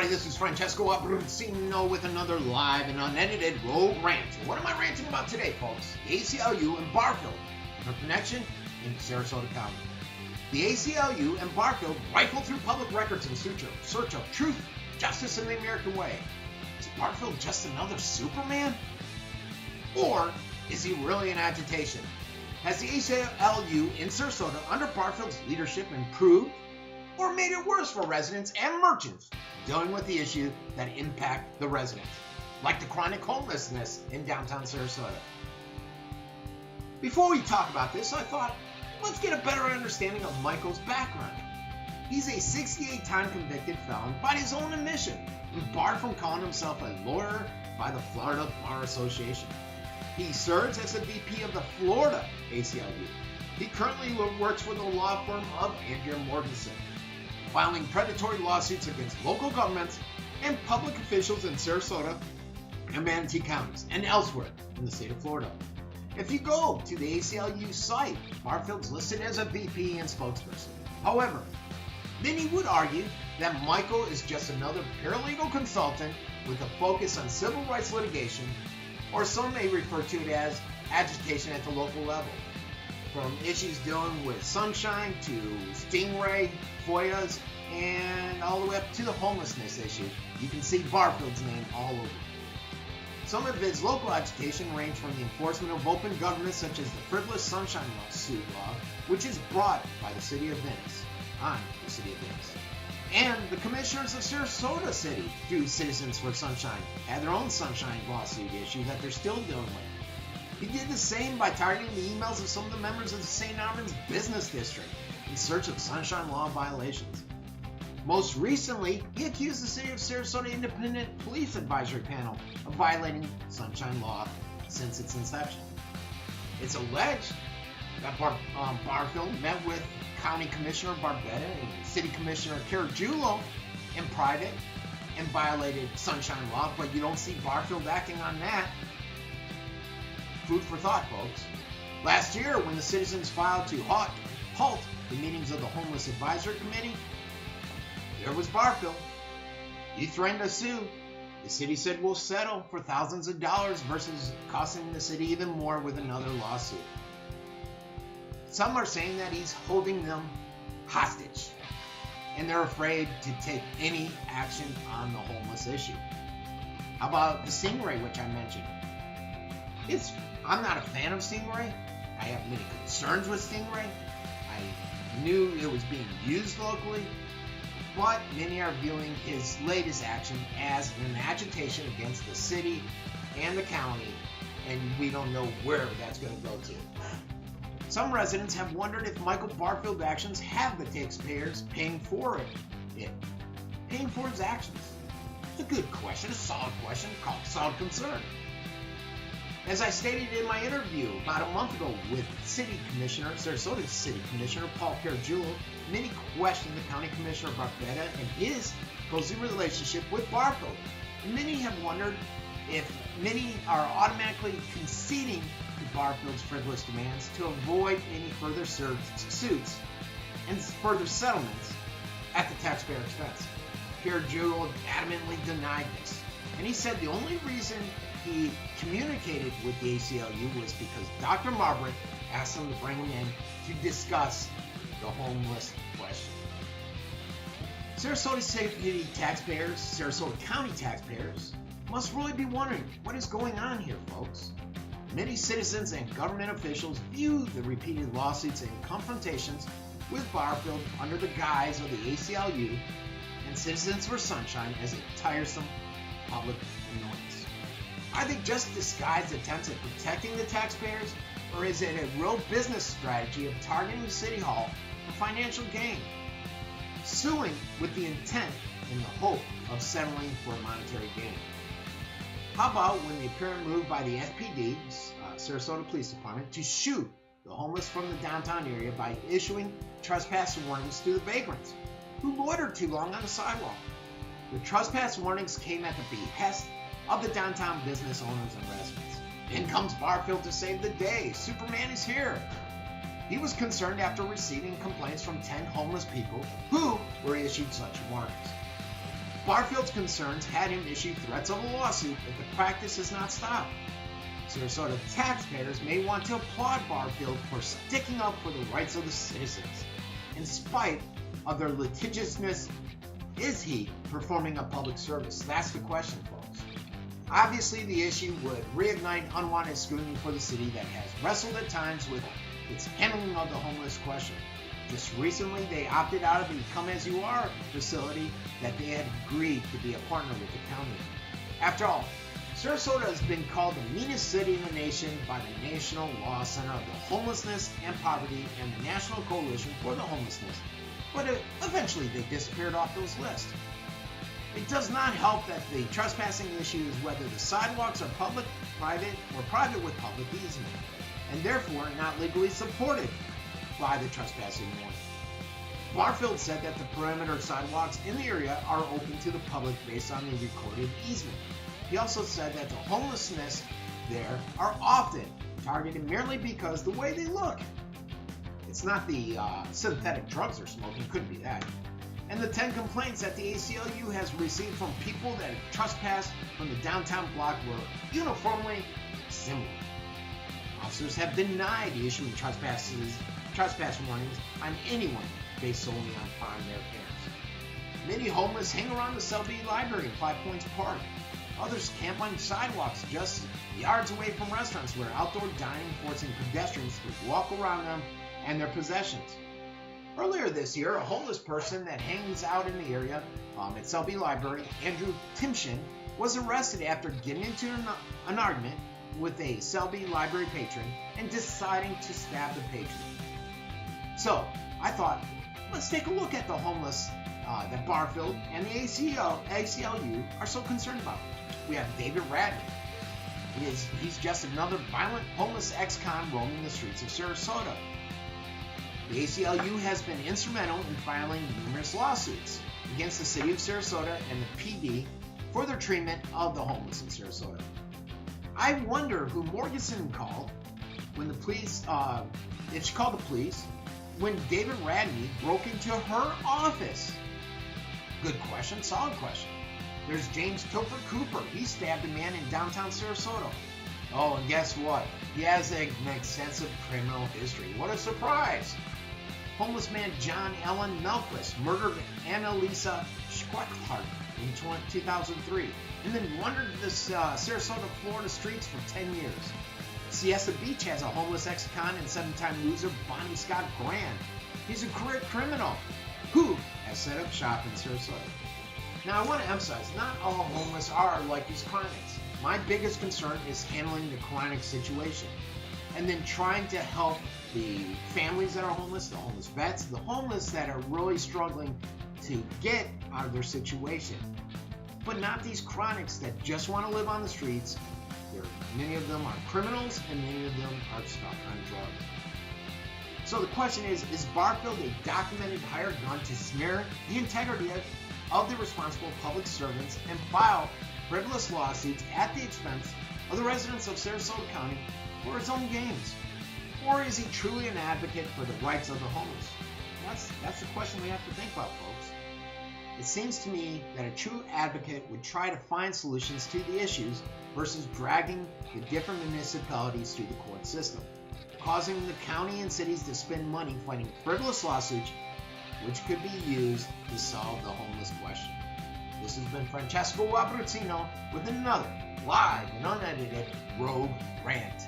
everybody, this is Francesco Abbruzzino with another live and unedited road rant. And what am I ranting about today, folks? The ACLU and Barfield and their connection in Sarasota County. The ACLU and Barfield rifle through public records in search of truth, justice, and the American way. Is Barfield just another Superman? Or is he really in agitation? Has the ACLU in Sarasota under Barfield's leadership improved or made it worse for residents and merchants dealing with the issue that impact the residents, like the chronic homelessness in downtown Sarasota? Before we talk about this, I thought, let's get a better understanding of Michael's background. He's a 68-time convicted felon by his own admission and barred from calling himself a lawyer by the Florida Bar Association. He serves as the VP of the Florida ACLU. He currently works for the law firm of Andrea Morganson, filing predatory lawsuits against local governments and public officials in Sarasota and Manatee counties and elsewhere in the state of Florida. If you go to the ACLU site, Barfield's listed as a VP and spokesperson. However, many would argue that Michael is just another paralegal consultant with a focus on civil rights litigation, or some may refer to it as agitation at the local level. From issues dealing with sunshine to Stingray, FOIAs, and all the way up to the homelessness issue, you can see Barfield's name all over. Some of his local agitation range from the enforcement of open government, such as the frivolous sunshine lawsuit law, which is brought by the City of Venice, on the City of Venice. And the commissioners of Sarasota City, through Citizens for Sunshine, had their own sunshine lawsuit issue that they're still dealing with. He did the same by targeting the emails of some of the members of the St. Armand's Business District in search of sunshine law violations. Most recently, he accused the City of Sarasota Independent Police Advisory Panel of violating sunshine law since its inception. It's alleged that Barfield met with County Commissioner Barbetta and City Commissioner Herald-Tribune in private and violated sunshine law, but you don't see Barfield acting on that. Food for thought, folks. Last year, when the citizens filed to halt the meetings of the Homeless Advisory Committee, there was Barfield. He threatened to sue. The city said we'll settle for thousands of dollars versus costing the city even more with another lawsuit. Some are saying that he's holding them hostage, and they're afraid to take any action on the homeless issue. How about the Stingray, which I mentioned? I'm not a fan of Stingray. I have many concerns with Stingray. I knew it was being used locally, but many are viewing his latest action as an agitation against the city and the county, and we don't know where that's going to go to. Some residents have wondered if Michael Barfield's actions have the taxpayers paying for paying for his actions. It's a good question, a solid question, called solid concern. As I stated in my interview about a month ago with Sarasota City Commissioner Paul Herald-Tribune, many questioned the County Commissioner Barbetta and his cozy relationship with Barfield. Many have wondered if many are automatically conceding to Barfield's frivolous demands to avoid any further suits and further settlements at the taxpayer expense. Herald-Tribune adamantly denied this, and he said the only reason he communicated with the ACLU was because Dr. Margaret asked him to bring him in to discuss the homeless question. Sarasota City taxpayers, Sarasota County taxpayers, must really be wondering what is going on here, folks. Many citizens and government officials view the repeated lawsuits and confrontations with Barfield under the guise of the ACLU and Citizens for Sunshine as a tiresome public annoyance. Are they just disguised attempts at protecting the taxpayers, or is it a real business strategy of targeting the City Hall for financial gain, suing with the intent and the hope of settling for monetary gain? How about when the apparent move by the SPD, Sarasota Police Department, to shoot the homeless from the downtown area by issuing trespass warnings to the vagrants who loitered too long on the sidewalk? The trespass warnings came at the behest of the downtown business owners and residents. In comes Barfield to save the day. Superman is here. He was concerned after receiving complaints from 10 homeless people who were issued such warnings. Barfield's concerns had him issue threats of a lawsuit if the practice is not stopped. Sarasota taxpayers may want to applaud Barfield for sticking up for the rights of the citizens. In spite of their litigiousness, is he performing a public service? That's the question, folks. Obviously, the issue would reignite unwanted scrutiny for the city that has wrestled at times with its handling of the homeless question. Just recently, they opted out of the Come As You Are facility that they had agreed to be a partner with the county. After all, Sarasota has been called the meanest city in the nation by the National Law Center of the Homelessness and Poverty and the National Coalition for the Homelessness, but eventually they disappeared off those lists. It does not help that the trespassing issue is whether the sidewalks are public, private, or private with public easement, and therefore not legally supported by the trespassing warning. Barfield said that the perimeter sidewalks in the area are open to the public based on the recorded easement. He also said that the homelessness there are often targeted merely because the way they look. It's not the synthetic drugs they're smoking, couldn't be that. And the 10 complaints that the ACLU has received from people that have trespassed from the downtown block were uniformly similar. Officers have denied issuing trespass warnings on anyone based solely on their appearance. Many homeless hang around the Selby Library in 5 Points Park. Others camp on sidewalks just yards away from restaurants where outdoor dining forcing pedestrians to walk around them and their possessions. Earlier this year, a homeless person that hangs out in the area at Selby Library, Andrew Timshin, was arrested after getting into an argument with a Selby Library patron and deciding to stab the patron. So, I thought, let's take a look at the homeless that Barfield and the ACLU are so concerned about. We have David Radney. He's just another violent homeless ex-con roaming the streets of Sarasota. The ACLU has been instrumental in filing numerous lawsuits against the city of Sarasota and the PD for their treatment of the homeless in Sarasota. I wonder who Morganson called when the police, if she called the police, when David Radney broke into her office. Good question, solid question. There's James Topher Cooper. He stabbed a man in downtown Sarasota. Oh, and guess what? He has an extensive criminal history. What a surprise! Homeless man John Allen Melquist murdered Annalisa Schweckhart in 2003 and then wandered the Sarasota, Florida streets for 10 years. Siesta Beach has a homeless ex-con and 7-time loser Bonnie Scott Grant. He's a career criminal who has set up shop in Sarasota. Now, I want to emphasize, not all homeless are like these chronics. My biggest concern is handling the chronic situation and then trying to help the families that are homeless, the homeless vets, the homeless that are really struggling to get out of their situation. But not these chronics that just want to live on the streets. Many of them are criminals and many of them are stuck on drugs. So the question is Barfield a documented hired gun to smear the integrity of the responsible public servants and file frivolous lawsuits at the expense of the residents of Sarasota County for his own gains? Or is he truly an advocate for the rights of the homeless? That's the question we have to think about, folks. It seems to me that a true advocate would try to find solutions to the issues versus dragging the different municipalities through the court system, causing the county and cities to spend money fighting frivolous lawsuits which could be used to solve the homeless question. This has been Francesco Abbruzzino with another live and unedited Rogue Rant.